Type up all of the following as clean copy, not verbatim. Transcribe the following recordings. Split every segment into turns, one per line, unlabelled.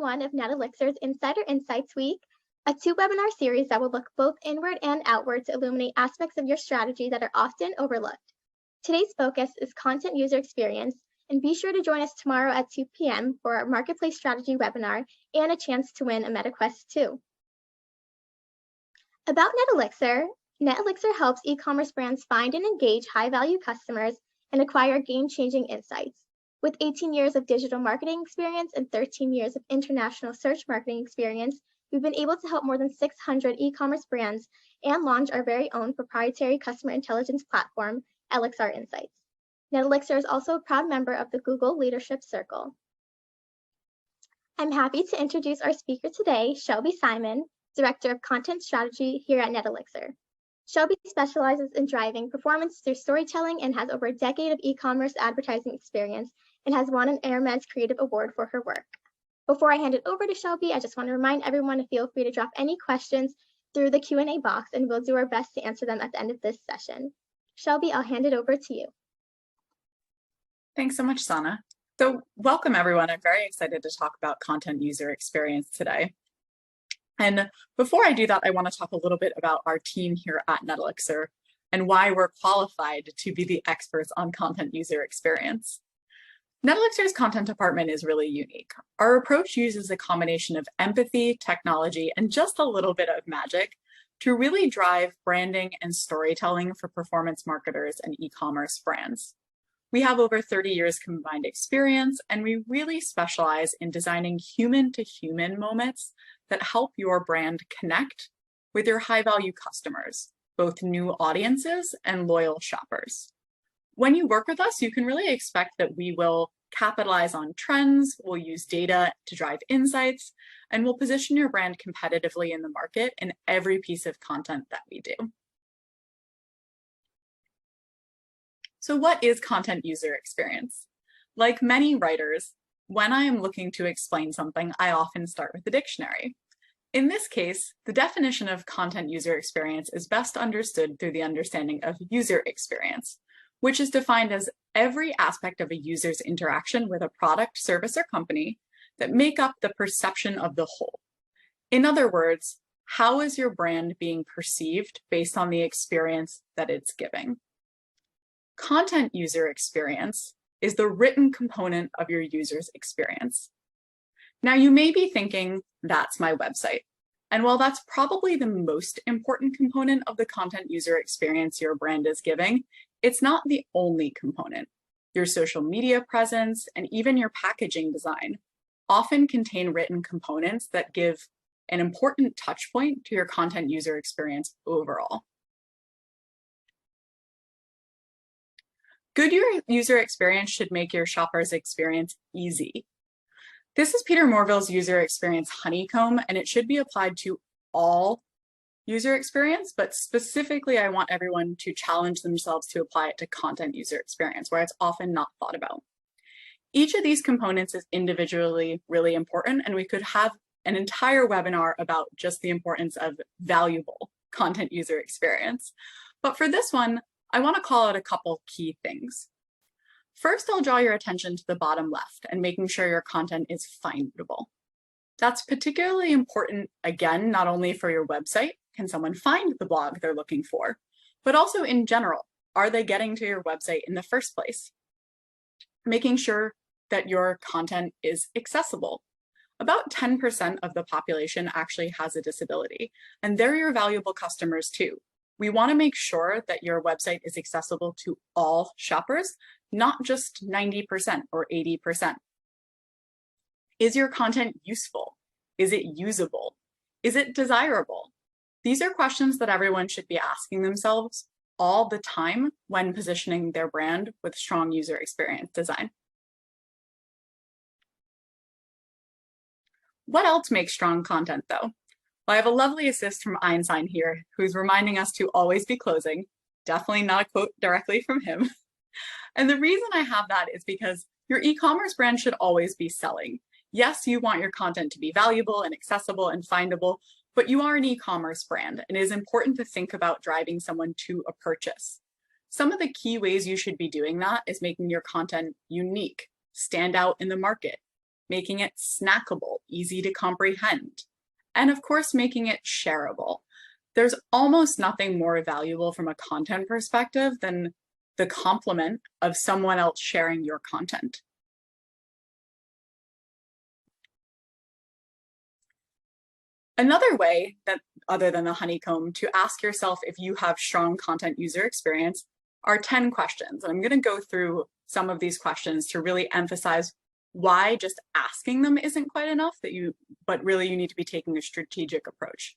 one of NetElixir's Insider Insights Week, a two-webinar series that will look both inward and outward to illuminate aspects of your strategy that are often overlooked. Today's focus is content user experience, and be sure to join us tomorrow at 2 p.m. for our Marketplace Strategy webinar and a chance to win a MetaQuest 2. About NetElixir, NetElixir helps e-commerce brands find and engage high-value customers and acquire game-changing insights. With 18 years of digital marketing experience and 13 years of international search marketing experience, we've been able to help more than 600 e-commerce brands and launch our very own proprietary customer intelligence platform, Elixir Insights. NetElixir is also a proud member of the Google Leadership Circle. I'm happy to introduce our speaker today, Shelby Simon, Director of Content Strategy here at NetElixir. Shelby specializes in driving performance through storytelling and has over a decade of e-commerce advertising experience and has won an Airman's Creative Award for her work. Before I hand it over to Shelby, I just want to remind everyone to feel free to drop any questions through the Q&A box, and we'll do our best to answer them at the end of this session. Shelby, I'll hand it over to you.
Thanks so much, Sana. So welcome, everyone. I'm very excited to talk about content user experience today. And before I do that, I want to talk a little bit about our team here at NetElixir and why we're qualified to be the experts on content user experience. NetElixir's content department is really unique. Our approach uses a combination of empathy, technology, and just a little bit of magic to really drive branding and storytelling for performance marketers and e-commerce brands. We have over 30 years combined experience, and we really specialize in designing human-to-human moments that help your brand connect with your high-value customers, both new audiences and loyal shoppers. When you work with us, you can really expect that we will capitalize on trends, we'll use data to drive insights, and we'll position your brand competitively in the market in every piece of content that we do. So what is content user experience? Like many writers, when I am looking to explain something, I often start with the dictionary. In this case, the definition of content user experience is best understood through the understanding of user experience, which is defined as every aspect of a user's interaction with a product, service, or company that make up the perception of the whole. In other words, how is your brand being perceived based on the experience that it's giving? Content user experience is the written component of your user's experience. Now, you may be thinking, that's my website. And while that's probably the most important component of the content user experience your brand is giving, it's not the only component. Your social media presence and even your packaging design often contain written components that give an important touch point to your content user experience overall. Good user experience should make your shopper's experience easy. This is Peter Morville's user experience Honeycomb, and it should be applied to all user experience, but specifically I want everyone to challenge themselves to apply it to content user experience, where it's often not thought about. Each of these components is individually really important, and we could have an entire webinar about just the importance of valuable content user experience. But for this one, I want to call out a couple key things. First, I'll draw your attention to the bottom left and making sure your content is findable. That's particularly important, again, not only for your website, can someone find the blog they're looking for, but also in general, are they getting to your website in the first place? Making sure that your content is accessible. About 10% of the population actually has a disability, and they're your valuable customers too. We want to make sure that your website is accessible to all shoppers, not just 90% or 80%. Is your content useful? Is it usable? Is it desirable? These are questions that everyone should be asking themselves all the time when positioning their brand with strong user experience design. What else makes strong content though? Well, I have a lovely assist from Einstein here who's reminding us to always be closing. Definitely not a quote directly from him. And the reason I have that is because your e-commerce brand should always be selling. Yes, you want your content to be valuable and accessible and findable, but you are an e-commerce brand, and it is important to think about driving someone to a purchase. Some of the key ways you should be doing that is making your content unique, stand out in the market, making it snackable, easy to comprehend, and of course, making it shareable. There's almost nothing more valuable from a content perspective than the compliment of someone else sharing your content. Another way that, other than the honeycomb, to ask yourself if you have strong content user experience are 10 questions. And I'm going to go through some of these questions to really emphasize why just asking them isn't quite enough, but really you need to be taking a strategic approach.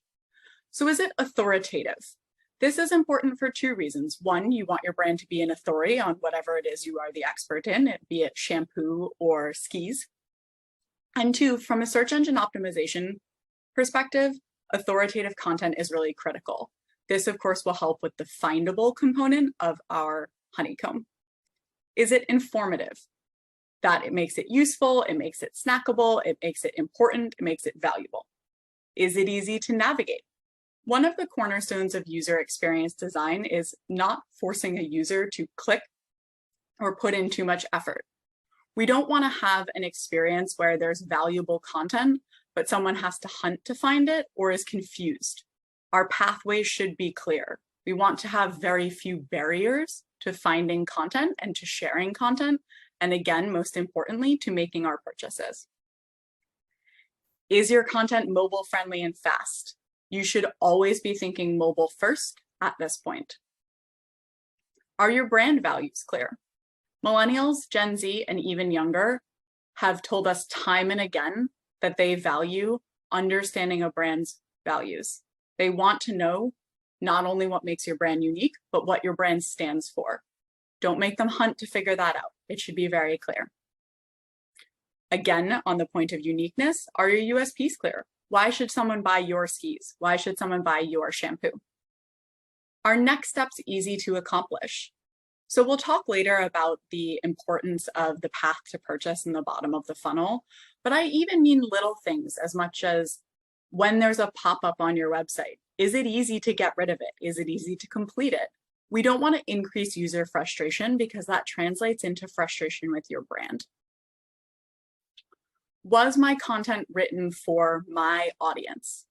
So is it authoritative? This is important for two reasons. One, you want your brand to be an authority on whatever it is you are the expert in, be it shampoo or skis. And two, from a search engine optimization perspective, authoritative content is really critical. This, of course, will help with the findable component of our honeycomb. Is it informative? That it makes it useful, it makes it snackable, it makes it important, it makes it valuable. Is it easy to navigate? One of the cornerstones of user experience design is not forcing a user to click or put in too much effort. We don't want to have an experience where there's valuable content, but someone has to hunt to find it or is confused. Our pathways should be clear. We want to have very few barriers to finding content and to sharing content, and again, most importantly, to making our purchases. Is your content mobile friendly and fast? You should always be thinking mobile first at this point. Are your brand values clear? Millennials, Gen Z, and even younger have told us time and again that they value understanding a brand's values. They want to know not only what makes your brand unique, but what your brand stands for. Don't make them hunt to figure that out. It should be very clear. Again, on the point of uniqueness, are your USPs clear? Why should someone buy your skis? Why should someone buy your shampoo? Are next steps easy to accomplish? So we'll talk later about the importance of the path to purchase in the bottom of the funnel, but I even mean little things as much as when there's a pop-up on your website. Is it easy to get rid of it? Is it easy to complete it? We don't want to increase user frustration because that translates into frustration with your brand. Was my content written for my audience?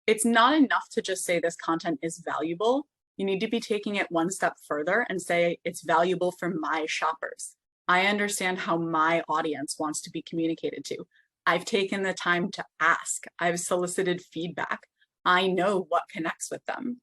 It's not enough to just say this content is valuable. You need to be taking it one step further and say it's valuable for my shoppers. I understand how my audience wants to be communicated to. I've taken the time to ask. I've solicited feedback. I know what connects with them.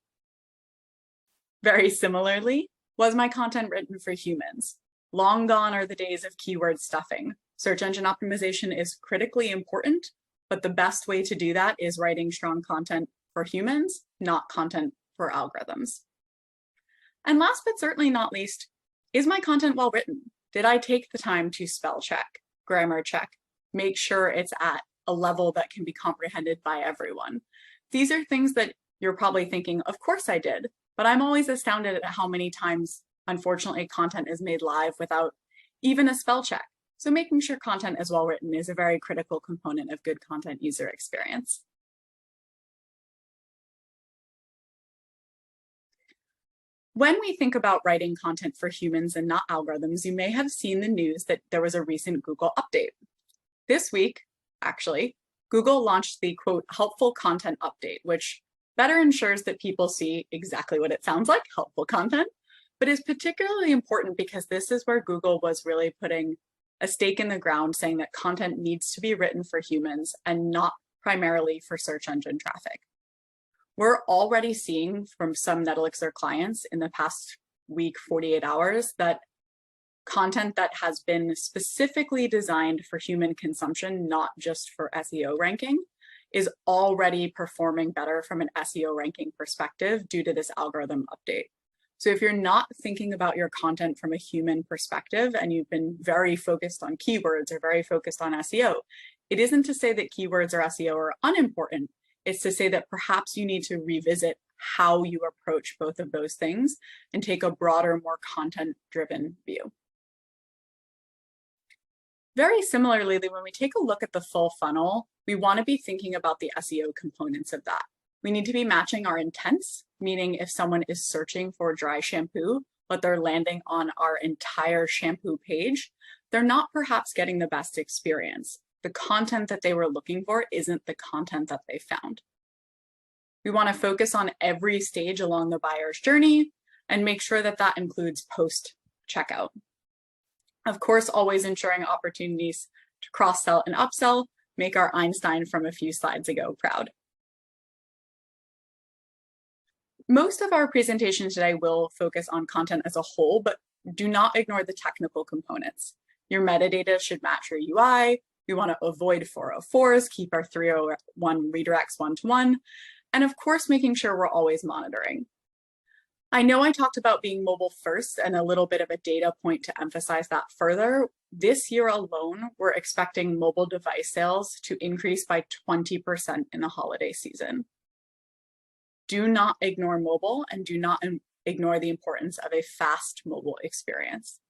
Very similarly, was my content written for humans? Long gone are the days of keyword stuffing. Search engine optimization is critically important, but the best way to do that is writing strong content for humans, not content for algorithms. And last but certainly not least, is my content well written? Did I take the time to spell check, grammar check, make sure it's at a level that can be comprehended by everyone? These are things that you're probably thinking, of course I did, but I'm always astounded at how many times, unfortunately, content is made live without even a spell check. So making sure content is well written is a very critical component of good content user experience. When we think about writing content for humans and not algorithms, you may have seen the news that there was a recent Google update. This week, actually, Google launched the quote, helpful content update, which better ensures that people see exactly what it sounds like, helpful content, but is particularly important because this is where Google was really putting a stake in the ground saying that content needs to be written for humans and not primarily for search engine traffic. We're already seeing from some NetElixir clients in the past week, 48 hours, that content that has been specifically designed for human consumption, not just for SEO ranking, is already performing better from an SEO ranking perspective due to this algorithm update. So if you're not thinking about your content from a human perspective and you've been very focused on keywords or very focused on SEO, it isn't to say that keywords or SEO are unimportant. It's to say that perhaps you need to revisit how you approach both of those things and take a broader, more content-driven view. Very similarly, when we take a look at the full funnel, we want to be thinking about the SEO components of that. We need to be matching our intents, meaning if someone is searching for dry shampoo, but they're landing on our entire shampoo page, they're not perhaps getting the best experience. the content that they were looking for isn't the content that they found. We want to focus on every stage along the buyer's journey and make sure that that includes post-checkout. Of course, always ensuring opportunities to cross-sell and upsell make our Einstein from a few slides ago proud. Most of our presentation today will focus on content as a whole, but do not ignore the technical components. Your metadata should match your UI. We want to avoid 404s, keep our 301 redirects one-to-one, and of course, making sure we're always monitoring. I know I talked about being mobile first and a little bit of a data point to emphasize that further. This year alone, we're expecting mobile device sales to increase by 20% in the holiday season. Do not ignore mobile and do not ignore the importance of a fast mobile experience.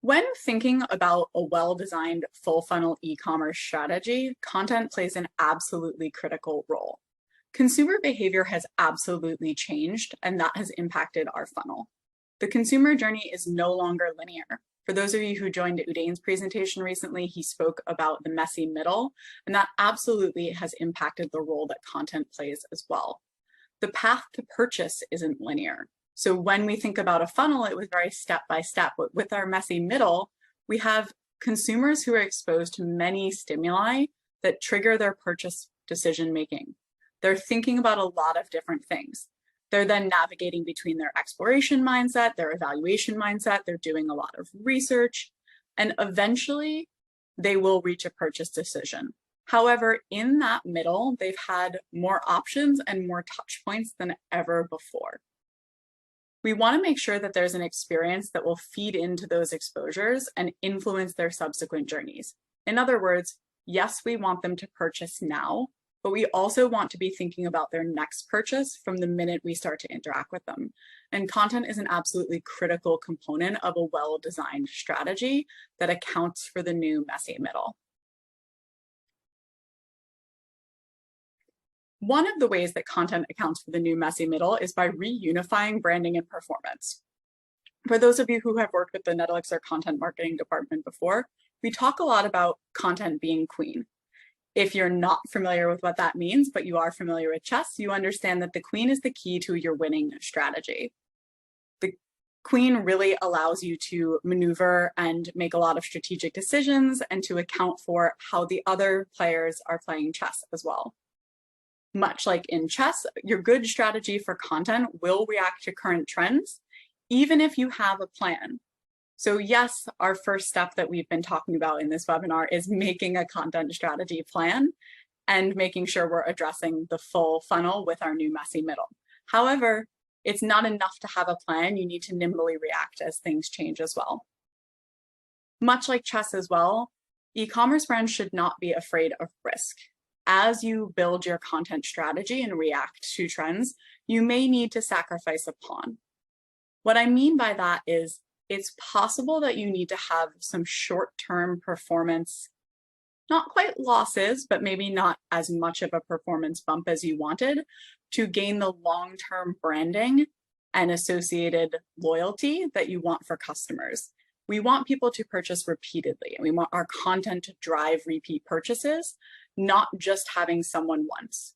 When thinking about a well-designed full funnel e-commerce strategy, content plays an absolutely critical role. Consumer behavior has absolutely changed, and that has impacted our funnel. The consumer journey is no longer linear. For those of you who joined Udaine's presentation recently, he spoke about the messy middle, and that absolutely has impacted the role that content plays as well. The path to purchase isn't linear. So when we think about a funnel, it was very step by step. But with our messy middle, we have consumers who are exposed to many stimuli that trigger their purchase decision making. They're thinking about a lot of different things. They're then navigating between their exploration mindset, their evaluation mindset, they're doing a lot of research, and eventually they will reach a purchase decision. However, in that middle, they've had more options and more touch points than ever before. We want to make sure that there's an experience that will feed into those exposures and influence their subsequent journeys. In other words, yes, we want them to purchase now, but we also want to be thinking about their next purchase from the minute we start to interact with them. And content is an absolutely critical component of a well-designed strategy that accounts for the new messy middle. One of the ways that content accounts for the new messy middle is by reunifying branding and performance. For those of you who have worked with the NetElixir content marketing department before, we talk a lot about content being queen. If you're not familiar with what that means, but you are familiar with chess, you understand that the queen is the key to your winning strategy. The queen really allows you to maneuver and make a lot of strategic decisions and to account for how the other players are playing chess as well. Much like in chess, your good strategy for content will react to current trends, even if you have a plan. So yes, our first step that we've been talking about in this webinar is making a content strategy plan and making sure we're addressing the full funnel with our new messy middle. However, it's not enough to have a plan. You need to nimbly react as things change as well. Much like chess as well, e-commerce brands should not be afraid of risk. As you build your content strategy and react to trends, you may need to sacrifice a pawn. What I mean by that is it's possible that you need to have some short-term performance, not quite losses, but maybe not as much of a performance bump as you wanted to gain the long-term branding and associated loyalty that you want for customers. We want people to purchase repeatedly, and we want our content to drive repeat purchases, not just having someone once.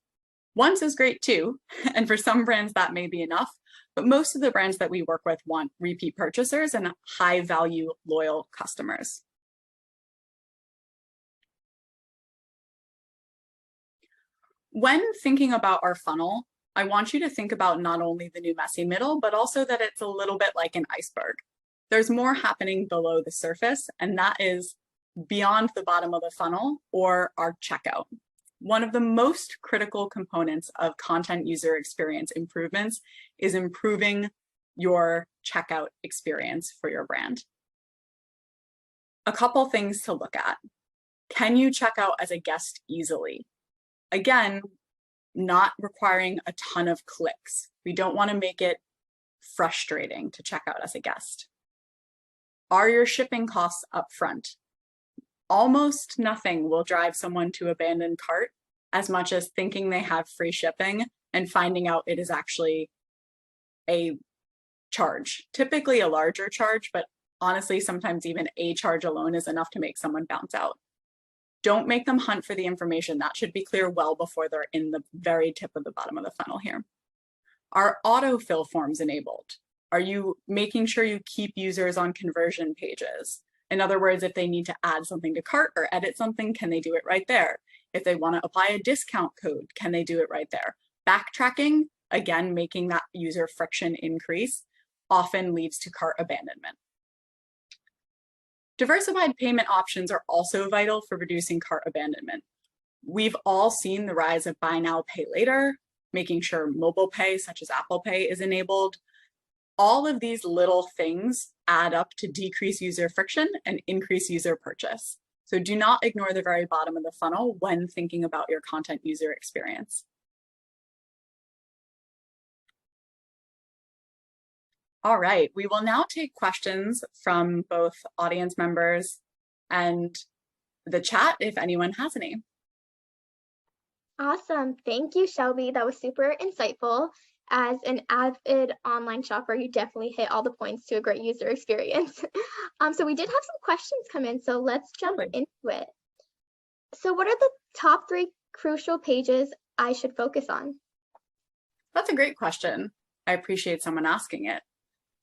Once is great too, and for some brands that may be enough, but most of the brands that we work with want repeat purchasers and high value, loyal customers. When thinking about our funnel, I want you to think about not only the new messy middle, but also that it's a little bit like an iceberg. There's more happening below the surface, and that is beyond the bottom of the funnel or our checkout. One of the most critical components of content user experience improvements is improving your checkout experience for your brand. A couple things to look at. Can you check out as a guest easily? Again, not requiring a ton of clicks. We don't want to make it frustrating to check out as a guest. Are your shipping costs upfront? Almost nothing will drive someone to abandon cart as much as thinking they have free shipping and finding out it is actually a charge, typically a larger charge, but honestly, sometimes even a charge alone is enough to make someone bounce out. Don't make them hunt for the information. That should be clear well before they're in the very tip of the bottom of the funnel here. Are autofill forms enabled? Are you making sure you keep users on conversion pages? In other words, if they need to add something to cart or edit something, can they do it right there? If they want to apply a discount code, can they do it right there? Backtracking, again, making that user friction increase, often leads to cart abandonment. Diversified payment options are also vital for reducing cart abandonment. We've all seen the rise of buy now, pay later, making sure mobile pay, such as Apple Pay, is enabled. All of these little things add up to decrease user friction and increase user purchase. So do not ignore the very bottom of the funnel when thinking about your content user experience. All right, we will now take questions from both audience members and the chat if anyone has any.
Awesome. Thank you, Shelby. That was super insightful. As an avid online shopper, you definitely hit all the points to a great user experience. So we did have some questions come in, so let's jump into it. So what are the top 3 crucial pages I should focus on?
That's a great question. I appreciate someone asking it.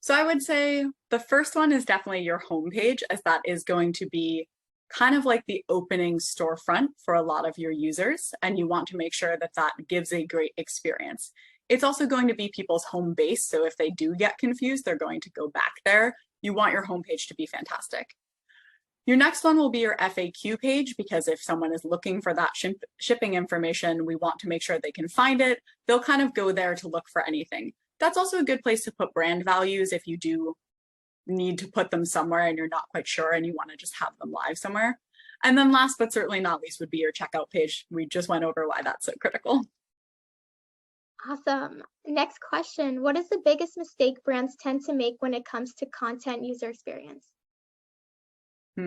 So I would say the first one is definitely your homepage, as that is going to be kind of like the opening storefront for a lot of your users, and you want to make sure that that gives a great experience. It's also going to be people's home base, so if they do get confused, they're going to go back there. You want your homepage to be fantastic. Your next one will be your FAQ page, because if someone is looking for that shipping information, we want to make sure they can find it. They'll kind of go there to look for anything. That's also a good place to put brand values if you do need to put them somewhere and you're not quite sure and you want to just have them live somewhere. And then last but certainly not least would be your checkout page. We just went over why that's so critical.
Awesome. Next question. What is the biggest mistake brands tend to make when it comes to content user experience?
I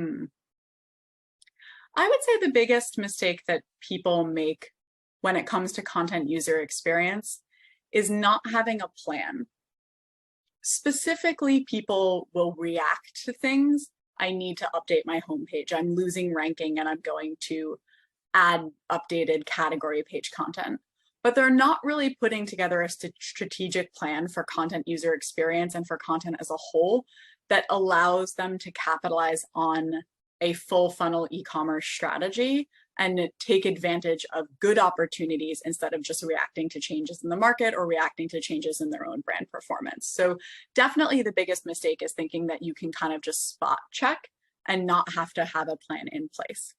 would say the biggest mistake that people make when it comes to content user experience is not having a plan. Specifically, people will react to things. I need to update my homepage. I'm losing ranking and I'm going to add updated category page content. But they're not really putting together a strategic plan for content user experience and for content as a whole that allows them to capitalize on a full funnel e-commerce strategy and take advantage of good opportunities instead of just reacting to changes in the market or reacting to changes in their own brand performance. So definitely the biggest mistake is thinking that you can kind of just spot check and not have to have a plan in place.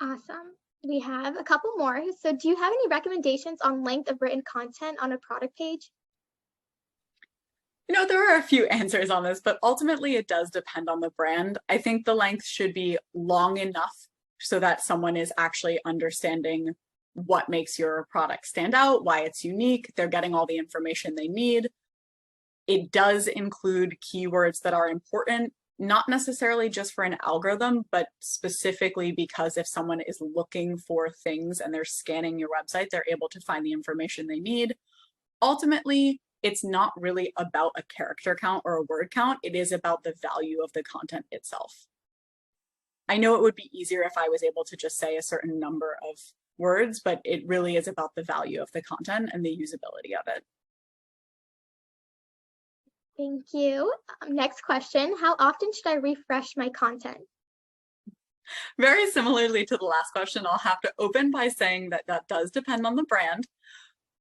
Awesome. We have a couple more. So do you have any recommendations on length of written content on a product page?
You know, there are a few answers on this, but ultimately it does depend on the brand. I think the length should be long enough so that someone is actually understanding what makes your product stand out, why it's unique, they're getting all the information they need. It does include keywords that are important, not necessarily just for an algorithm, but specifically because if someone is looking for things and they're scanning your website, they're able to find the information they need. Ultimately, it's not really about a character count or a word count. It is about the value of the content itself. I know it would be easier if I was able to just say a certain number of words, but it really is about the value of the content and the usability of it.
Thank you. Next question. How often should I refresh my content?
Very similarly to the last question, I'll have to open by saying that that does depend on the brand.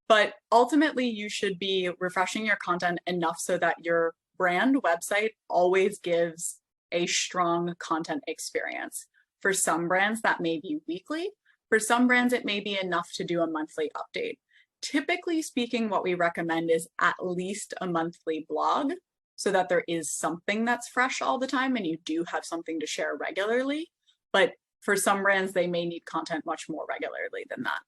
But ultimately, you should be refreshing your content enough so that your brand website always gives a strong content experience. For some brands, that may be weekly. For some brands, it may be enough to do a monthly update. Typically speaking, what we recommend is at least a monthly blog so that there is something that's fresh all the time and you do have something to share regularly. But for some brands, they may need content much more regularly than that.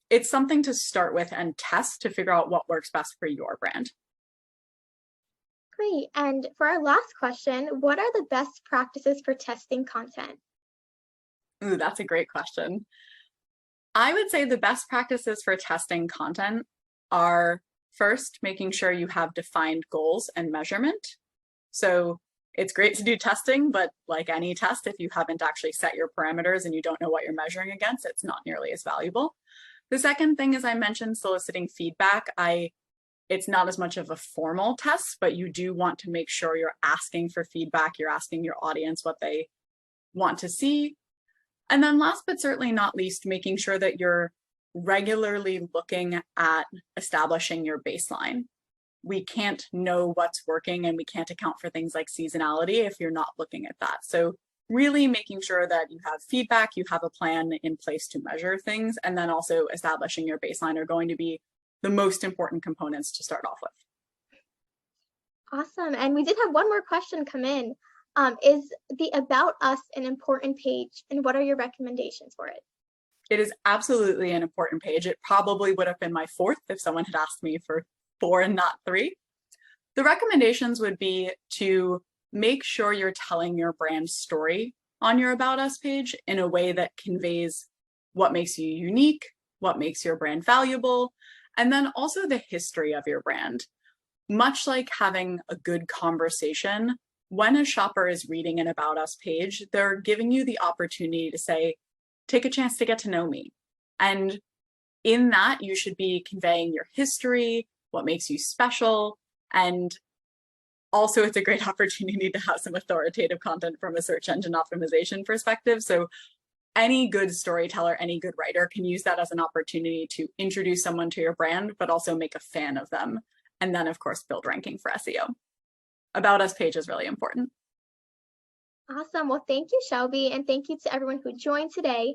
It's something to start with and test to figure out what works best for your brand.
Great. And for our last question, what are the best practices for testing content?
Ooh, that's a great question. I would say the best practices for testing content are First, making sure you have defined goals and measurement. So it's great to do testing, but like any test, if you haven't actually set your parameters and you don't know what you're measuring against, it's not nearly as valuable. The second thing, as I mentioned, soliciting feedback. It's not as much of a formal test, but you do want to make sure you're asking for feedback. You're asking your audience what they want to see. And then last but certainly not least, making sure that you're regularly looking at establishing your baseline. We can't know what's working and we can't account for things like seasonality if you're not looking at that. So really making sure that you have feedback, you have a plan in place to measure things, and then also establishing your baseline are going to be the most important components to start off with.
Awesome. And we did have one more question come in. Is the About Us an important page, and what are your recommendations for it?
It is absolutely an important page. It probably would have been my fourth if someone had asked me for 4 and not 3. The recommendations would be to make sure you're telling your brand story on your About Us page in a way that conveys what makes you unique, what makes your brand valuable, and then also the history of your brand. Much like having a good conversation, when a shopper is reading an About Us page, they're giving you the opportunity to say, take a chance to get to know me. And in that, you should be conveying your history, what makes you special, and also it's a great opportunity to have some authoritative content from a search engine optimization perspective. So any good storyteller, any good writer can use that as an opportunity to introduce someone to your brand, but also make a fan of them. And then, of course, build ranking for SEO. About Us page is really important.
Awesome. Well, thank you, Shelby, and thank you to everyone who joined today.